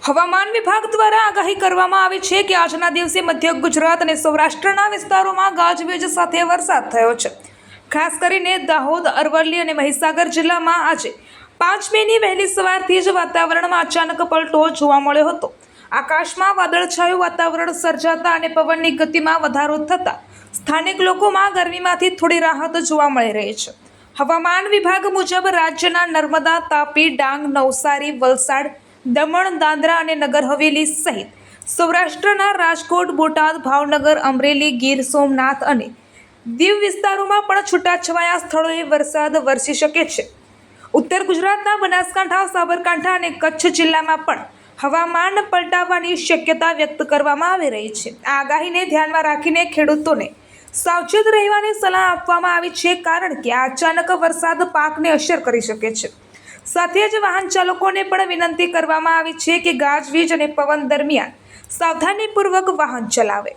હવામાન વિભાગ દ્વારા આગાહી કરવામાં આવી છે કે આજના દિવસે મધ્ય ગુજરાત અને સૌરાષ્ટ્રના વિસ્તારોમાં ગાજવીજ સાથે વરસાદ થયો છે। ખાસ કરીને દાહોદ, અરવલ્લી અને મહીસાગર જિલ્લામાં આજે 5 મેની વહેલી સવારથી જ વાતાવરણમાં અચાનક પલટો જોવા મળ્યો હતો। આકાશમાં વાદળછાયું વાતાવરણ સર્જાતા અને પવનની ગતિમાં વધારો થતા સ્થાનિક લોકોમાં ગરમીમાંથી થોડી રાહત જોવા મળી રહી છે। હવામાન વિભાગ મુજબ રાજ્યના નર્મદા, તાપી, ડાંગ, નવસારી, વલસાડ, દમણ, દાદરા અને નગર હવેલી સહિત સૌરાષ્ટ્રના રાજકોટ, બોટાદ, ભાવનગર, અમરેલી, ગીર સોમનાથ અને દીવ વિસ્તારોમાં પણ છૂટાછવાયા સ્થળોએ વરસાદ વરસી શકે છે। ઉત્તર ગુજરાતના બનાસકાંઠા, સાબરકાંઠા અને કચ્છ જિલ્લામાં પણ હવામાન પલટાવાની શક્યતા વ્યક્ત કરવામાં આવી રહી છે। આ આગાહીને ધ્યાનમાં રાખીને ખેડૂતોને સાવચેત રહેવાની સલાહ આપવામાં આવી છે, કારણ કે આ અચાનક વરસાદ પાકને અસર કરી શકે છે। સાથે જ વાહન ચાલકોને પણ વિનંતી કરવામાં આવી છે કે ગાજવીજ અને પવન દરમિયાન સાવધાનીપૂર્વક વાહન ચલાવે।